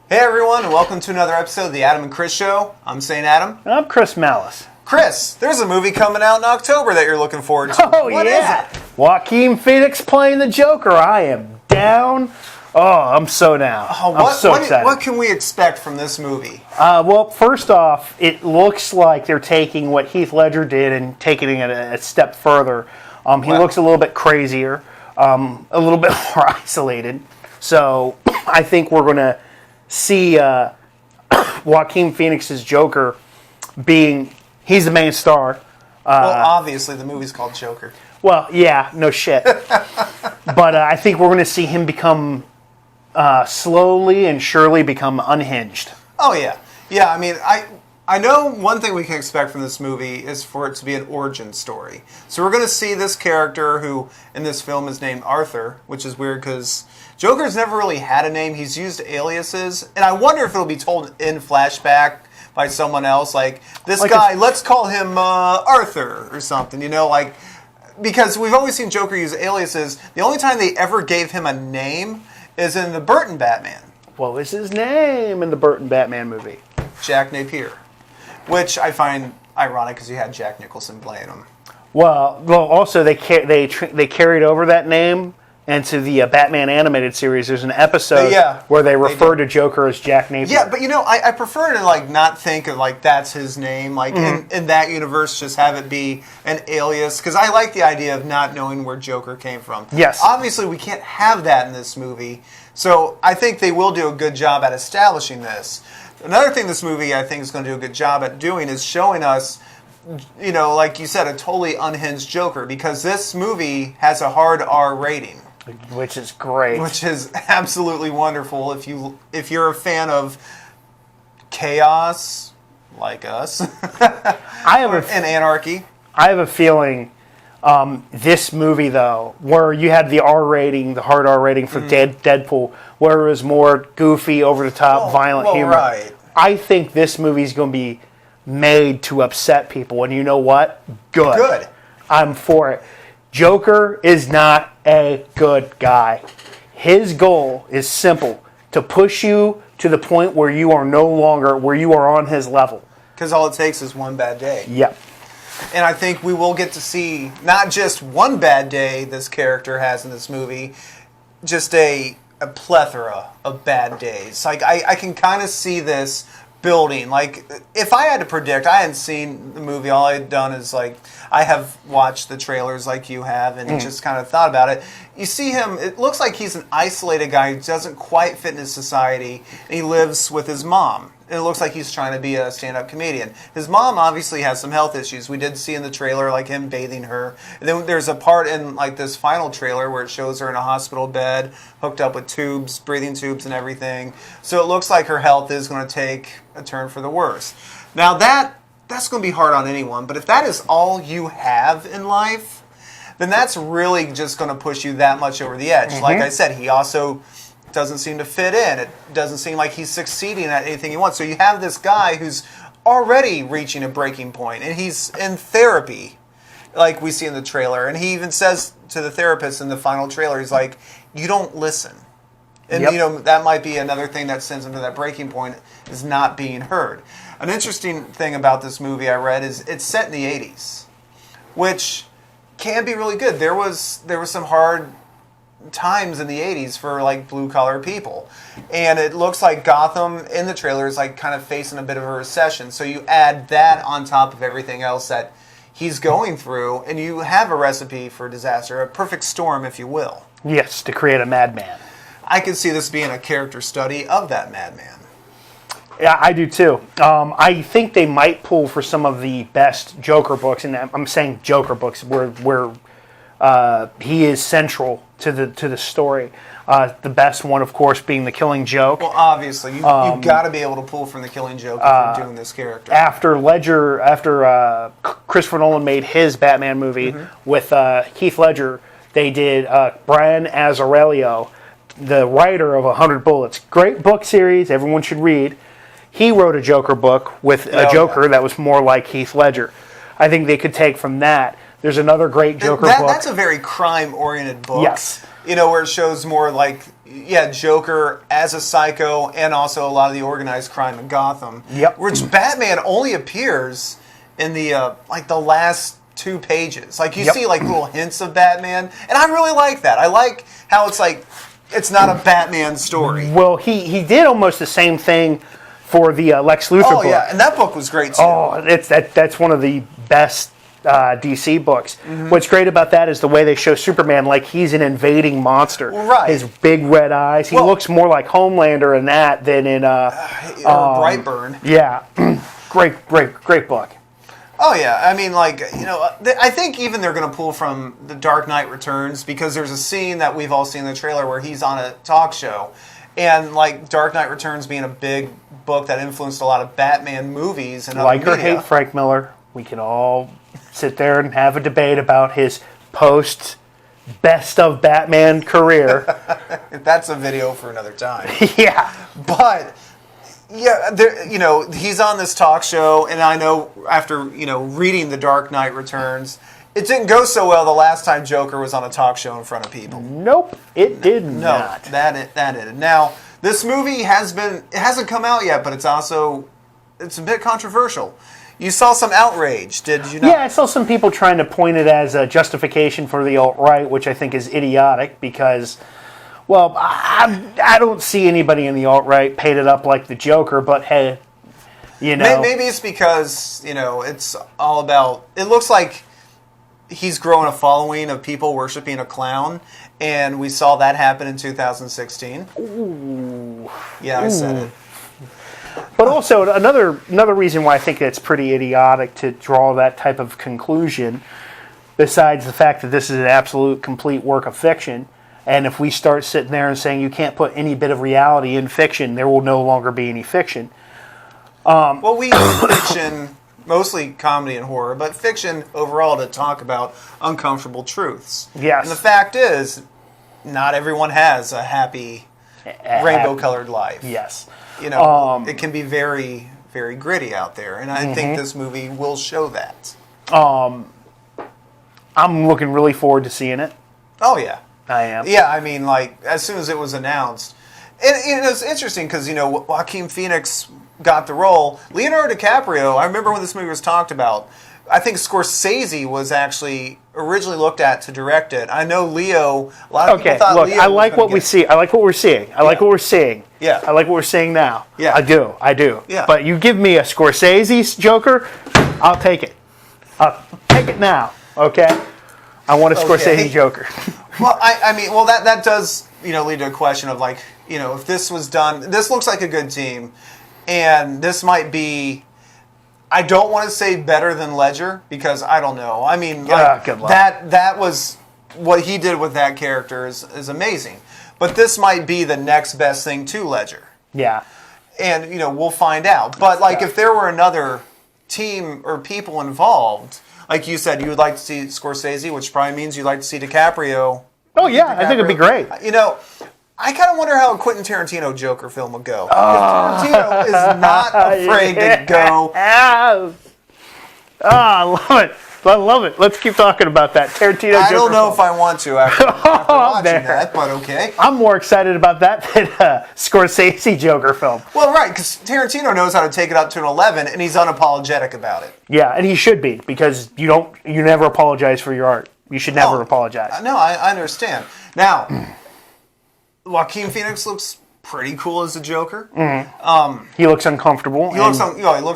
Hey everyone, and welcome to another episode of the Adam and Chris Show. I'm St. Adam. And I'm Chris Malice. Chris, there's a movie coming out in October that you're looking forward to. Oh, What yeah. is it? Joaquin Phoenix playing the Joker. I am down. Oh, I'm so down. I'm so excited. What can we expect from this movie? Well, first off, it looks like they're taking what Heath Ledger did and taking it a step further. He looks a little bit crazier, a little bit more isolated. So I think we're going to see Joaquin Phoenix's Joker he's the main star. Well, obviously the movie's called Joker. Well, yeah, no shit. But I think we're going to see him become slowly and surely become unhinged. Oh yeah. Yeah, I mean, I know one thing we can expect from this movie is for it to be an origin story. So we're going to see this character who in this film is named Arthur, which is weird because Joker's never really had a name. He's used aliases. And I wonder if it'll be told in flashback by someone else. Like, this guy, let's call him Arthur or something, because we've always seen Joker use aliases. The only time they ever gave him a name is in the Burton Batman. What was his name in the Burton Batman movie? Jack Napier. Which I find ironic because you had Jack Nicholson playing him. Well, also they carried over that name into the Batman animated series. There's an episode where they refer to Joker as Jack Napier. Yeah, but I prefer to not think of that's his name. In that universe, just have it be an alias because I like the idea of not knowing where Joker came from. Yes. Obviously, we can't have that in this movie, so I think they will do a good job at establishing this. Another thing this movie I think is going to do a good job at doing is showing us, like you said, a totally unhinged Joker because this movie has a hard R rating. Which is great. Which is absolutely wonderful if you're a fan of chaos like us. And anarchy. I have a feeling this movie though, where you had the R rating, the hard R rating for Deadpool, where it was more goofy, over the top, violent humor. Right. I think this movie's going to be made to upset people, and you know what? Good. I'm for it. Joker is not a good guy. His goal is simple, to push you to the point where you are on his level. Because all it takes is one bad day. Yep. And I think we will get to see not just one bad day this character has in this movie, just a plethora of bad days. I can kind of see this building. If I had to predict, I hadn't seen the movie. All I had done is I have watched the trailers like you have and just kind of thought about it. You see him, it looks like he's an isolated guy who doesn't quite fit in his society, and he lives with his mom. And it looks like he's trying to be a stand-up comedian. His mom obviously has some health issues. We did see in the trailer him bathing her. And then there's a part in this final trailer where it shows her in a hospital bed, hooked up with tubes, breathing tubes and everything. So it looks like her health is going to take a turn for the worse. Now that's going to be hard on anyone, but if that is all you have in life, then that's really just going to push you that much over the edge. Like I said, he also doesn't seem to fit in. It doesn't seem like he's succeeding at anything he wants. So you have this guy who's already reaching a breaking point, and he's in therapy, like we see in the trailer. And he even says to the therapist in the final trailer, he's like, "You don't listen." And that might be another thing that sends him to that breaking point, is not being heard. An interesting thing about this movie I read is it's set in the 80s, which can be really good. There was some hard times in the 80s for blue collar people, and it looks like Gotham in the trailer is kind of facing a bit of a recession. So you add that on top of everything else that he's going through, and you have a recipe for disaster, a perfect storm, if you will. Yes, to create a madman. I could see this being a character study of that madman. Yeah, I do too. I think they might pull for some of the best Joker books, and I'm saying Joker books where he is central to the story. The best one, of course, being The Killing Joke. Well, obviously, you've got to be able to pull from The Killing Joke if you're doing this character. After Christopher Nolan made his Batman movie with Heath Ledger, they did Brian Azzarello, the writer of 100 Bullets. Great book series, everyone should read. He wrote a Joker book with a Joker that was more like Heath Ledger. I think they could take from that. There's another great Joker book. That's a very crime-oriented book. Yes. where it shows more like, Joker as a psycho and also a lot of the organized crime in Gotham. Yep. Which Batman only appears in the the last 2 pages. Like you Yep. see like little hints of Batman, and I really like that. I like how it's like it's not a Batman story. Well, he did almost the same thing for the Lex Luthor book. Oh yeah, and that book was great too. Oh, that's one of the best DC books. Mm-hmm. What's great about that is the way they show Superman like he's an invading monster. Right. His big red eyes. He looks more like Homelander in that than in or Brightburn. Yeah. great book. Oh yeah, I mean, like I think even they're going to pull from The Dark Knight Returns because there's a scene that we've all seen in the trailer where he's on a talk show, and like Dark Knight Returns being a big book that influenced a lot of Batman movies and other Like or media. hate Frank Miller, we can all sit there and have a debate about his post best of Batman career. That's a video for another time. Yeah. But yeah, he's on this talk show, and I know after reading The Dark Knight Returns, it didn't go so well the last time Joker was on a talk show in front of people. Nope, it did No, not. that didn't. Now this movie it hasn't come out yet, but it's a bit controversial. You saw some outrage, did you not? Yeah, I saw some people trying to point it as a justification for the alt-right, which I think is idiotic because, well, I don't see anybody in the alt-right painted up like the Joker, but hey, Maybe it's because, it's all about, it looks like he's growing a following of people worshiping a clown, and we saw that happen in 2016. Ooh. Yeah, I said it. But also, another reason why I think it's pretty idiotic to draw that type of conclusion, besides the fact that this is an absolute, complete work of fiction, and if we start sitting there and saying you can't put any bit of reality in fiction, there will no longer be any fiction. Well, we use fiction, mostly comedy and horror, but fiction overall to talk about uncomfortable truths. Yes. And the fact is, not everyone has a happy, rainbow-colored life. Yes. It can be very, very gritty out there, and I think this movie will show that. I'm looking really forward to seeing it. Oh, yeah. I am. Yeah, I mean, like, as soon as it was announced. And it's interesting because, Joaquin Phoenix got the role. Leonardo DiCaprio, I remember when this movie was talked about, I think Scorsese was actually originally looked at to direct it. I know Leo, a lot of people thought look, Leo I like what we see. I like what we're seeing. I like what we're seeing. Yeah. I like what we're seeing now. Yeah. I do. Yeah. But you give me a Scorsese Joker, I'll take it. I'll take it now, okay? I want a Scorsese Joker. Well, I mean, that does, lead to a question of, like, if this was done, this looks like a good team, and this might be, I don't want to say better than Ledger, because I don't know. I mean, like, good luck. that was, what he did with that character is amazing. But this might be the next best thing to Ledger. Yeah. And, we'll find out. But, like, if there were another team or people involved, like you said, you would like to see Scorsese, which probably means you'd like to see DiCaprio. Oh, yeah, I think it'd be great. I kind of wonder how a Quentin Tarantino Joker film would go. Tarantino is not afraid to go. I love it. I love it. Let's keep talking about that Tarantino Joker I don't know film. if I want to after watching that, but okay. I'm more excited about that than Scorsese Joker film. Well, right, because Tarantino knows how to take it up to an 11, and he's unapologetic about it. Yeah, and he should be, because you never apologize for your art. You should never apologize. No, I understand. Now, Joaquin Phoenix looks pretty cool as the Joker. Mm-hmm. He looks uncomfortable. He looks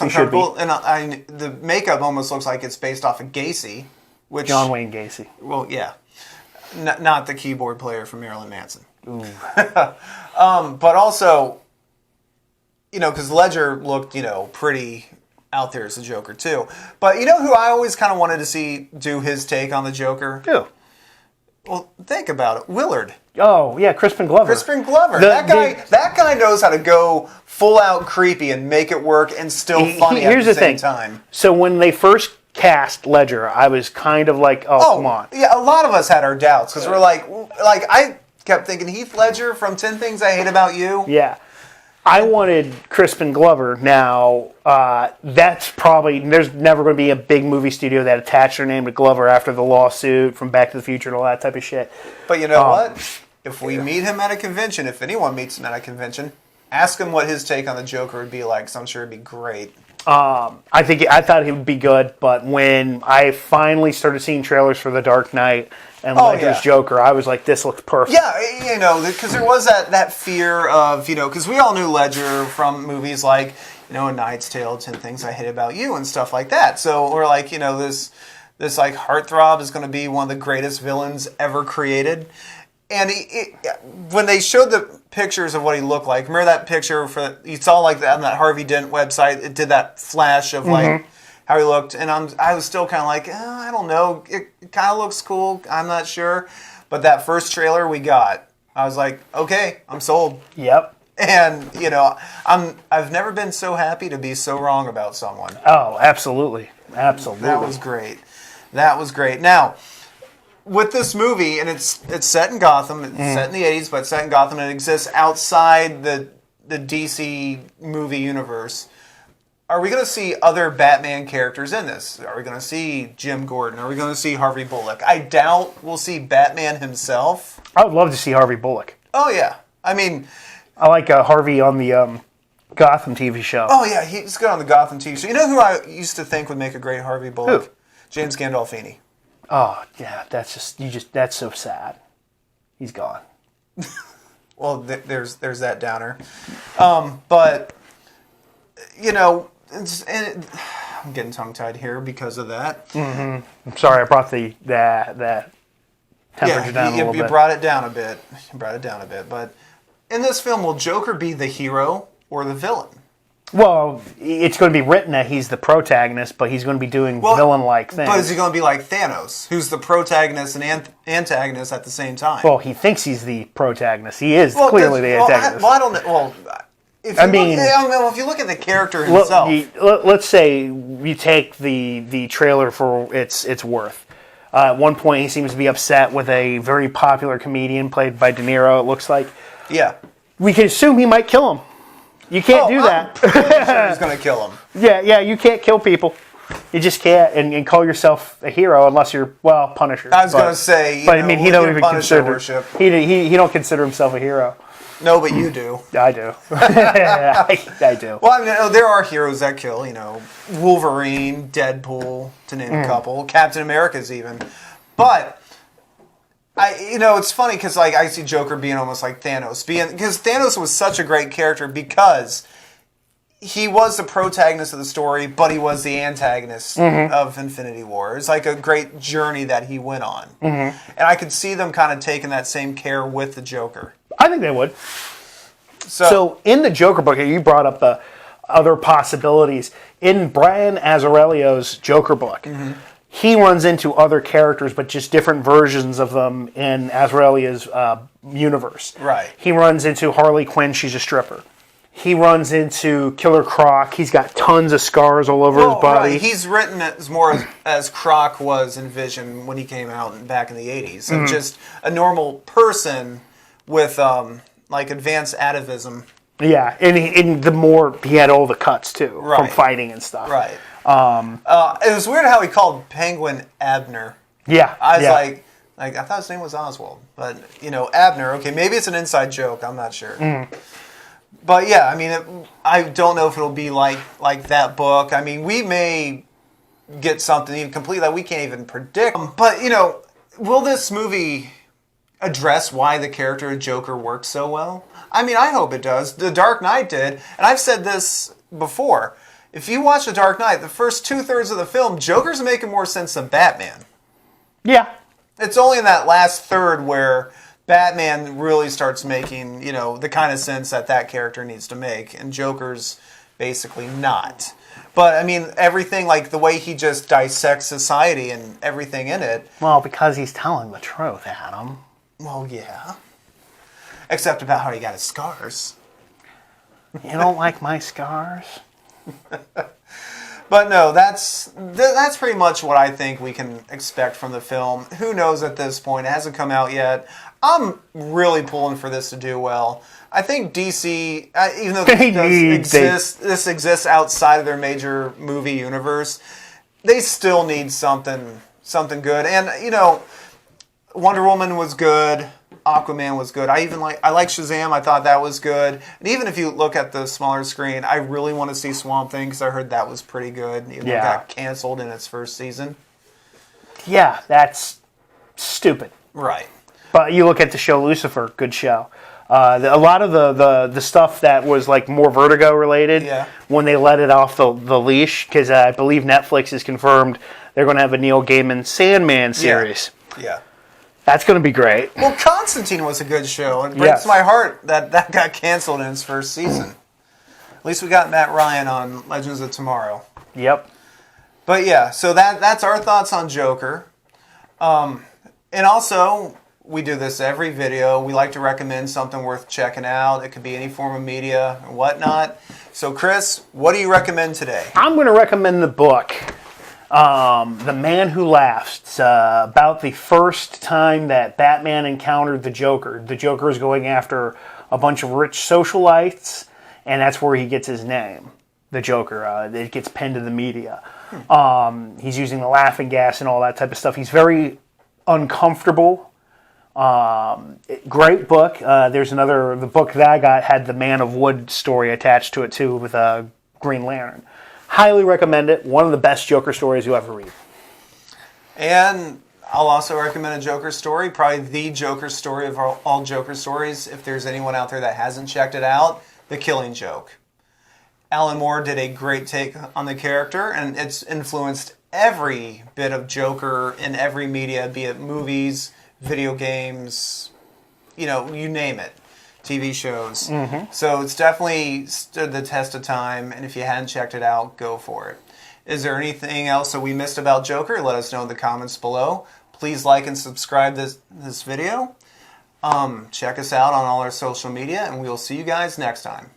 uncomfortable, and the makeup almost looks like it's based off of Gacy, which John Wayne Gacy. Well, yeah, not the keyboard player from Marilyn Manson. But also, because Ledger looked, pretty out there as a Joker too. But who I always kind of wanted to see do his take on the Joker? Who? Well, think about it. Willard. Oh, yeah, Crispin Glover. That guy knows how to go full out creepy and make it work and still funny at the same time. So when they first cast Ledger, I was kind of like, come on. Yeah, a lot of us had our doubts because we're like I kept thinking Heath Ledger from 10 Things I Hate About You. Yeah. I wanted Crispin Glover. Now, that's probably, there's never going to be a big movie studio that attached their name to Glover after the lawsuit from Back to the Future and all that type of shit. But you know what? If we meet him at a convention, if anyone meets him at a convention, ask him what his take on the Joker would be like, because I'm sure it'd be great. I thought he would be good, but when I finally started seeing trailers for The Dark Knight and Ledger's Joker, I was like, this looks perfect. Yeah, you know, because there was that fear of, you know, because we all knew Ledger from movies like, you know, A Knight's Tale, 10 Things I Hate About You, and stuff like that. So we're like, you know, this like heartthrob is going to be one of the greatest villains ever created. And when they showed the pictures of what he looked like, remember that picture you saw like on that Harvey Dent website? It did that flash of like how he looked, and I was still kind of like, I don't know, it kind of looks cool. I'm not sure, but that first trailer we got, I was like, okay, I'm sold. Yep. And you know, I've never been so happy to be so wrong about someone. Oh, absolutely, absolutely. That was great. That was great. Now, with this movie, and it's set in Gotham, it's set in the 80s, but it's set in Gotham, and it exists outside the DC movie universe. Are we going to see other Batman characters in this? Are we going to see Jim Gordon? Are we going to see Harvey Bullock? I doubt we'll see Batman himself. I would love to see Harvey Bullock. Oh, yeah. I mean, I like Harvey on the Gotham TV show. Oh, yeah, he's good on the Gotham TV show. You know who I used to think would make a great Harvey Bullock? Who? James Gandolfini. Oh, yeah, that's so sad. He's gone. Well, there's that downer. But, you know, I'm getting tongue-tied here because of that. Mm-hmm. I'm sorry, I brought that temperature down a little bit. You brought it down a bit. But in this film, will Joker be the hero or the villain? Well, it's going to be written that he's the protagonist, but he's going to be doing villain-like things. But is he going to be like Thanos, who's the protagonist and antagonist at the same time? Well, he thinks he's the protagonist. He is clearly the antagonist. I don't know. Well, if you look at the character himself. Let's say you take the trailer for its worth. At one point, he seems to be upset with a very popular comedian played by De Niro, it looks like. Yeah. We can assume he might kill him. You can't do that. I'm pretty sure he's going to kill him. Yeah, you can't kill people. You just can't and call yourself a hero unless you're, Punisher. I was going to say, but I mean, he don't even consider he don't consider himself a hero. No, but you do. I do. I do. Well, I mean, there are heroes that kill. You know, Wolverine, Deadpool, to name a couple. Captain America's even, but. It's funny because like I see Joker being almost like Thanos, because Thanos was such a great character because he was the protagonist of the story, but he was the antagonist of Infinity War. It's like a great journey that he went on, and I could see them kind of taking that same care with the Joker. I think they would. So in the Joker book, you brought up the other possibilities in Brian Azzarello's Joker book. He runs into other characters, but just different versions of them in Azzarello's universe. Right. He runs into Harley Quinn. She's a stripper. He runs into Killer Croc. He's got tons of scars all over his body. Right. He's written as more as Croc was in Vision when he came out back in the 80s. So just a normal person with like advanced atavism. Yeah, and the more he had all the cuts too from fighting and stuff. Right. It was weird how he called Penguin Abner. Yeah. I was like I thought his name was Oswald, but Abner. Okay, maybe it's an inside joke. I'm not sure. But yeah, I mean, I don't know if it'll be like that book. I mean, we may get something even complete that we can't even predict. But will this movie address why the character of Joker works so well? I mean, I hope it does. The Dark Knight did, and I've said this before. If you watch The Dark Knight, the first 2/3 of the film, Joker's making more sense than Batman. Yeah. It's only in that last third where Batman really starts making, the kind of sense that character needs to make, and Joker's basically not. But, I mean, everything, like the way he just dissects society and everything in it. Well, because he's telling the truth, Adam. Well, yeah. Except about how he got his scars. You don't like my scars? But no, that's pretty much what I think we can expect from the film. Who knows at this point? It hasn't come out yet. I'm really pulling for this to do well. I think DC, even though this exists outside of their major movie universe, they still need something good. And you know, Wonder Woman was good. Aquaman was good. I like Shazam. I thought that was good. And even if you look at the smaller screen, I really want to see Swamp Thing because I heard that was pretty good. Even though it got canceled in its first season. Yeah, that's stupid. Right. But you look at the show Lucifer, good show. A lot of the stuff that was like more Vertigo related, when they let it off the leash, because I believe Netflix has confirmed they're going to have a Neil Gaiman Sandman series. Yeah. That's going to be great. Well, Constantine was a good show. It breaks my heart that got canceled in its first season. At least we got Matt Ryan on Legends of Tomorrow. Yep. But yeah, so that's our thoughts on Joker. And also, we do this every video. We like to recommend something worth checking out. It could be any form of media or whatnot. So Chris, what do you recommend today? I'm going to recommend the book, The Man Who Laughs. It's about the first time that Batman encountered the Joker. The Joker is going after a bunch of rich socialites, and that's where he gets his name, the Joker. It gets penned to the media. He's using the laughing gas and all that type of stuff. He's very uncomfortable. Great book. There's the book that I got had the Man of Wood story attached to it too with Green Lantern. Highly recommend it. One of the best Joker stories you'll ever read. And I'll also recommend a Joker story, probably the Joker story of all Joker stories. If there's anyone out there that hasn't checked it out, The Killing Joke. Alan Moore did a great take on the character, and it's influenced every bit of Joker in every media, be it movies, video games, you name it, TV shows. Mm-hmm. So it's definitely stood the test of time, and if you hadn't checked it out, go for it. Is there anything else that we missed about Joker? Let us know in the comments below. Please like and subscribe this video. Check us out on all our social media, and we will see you guys next time.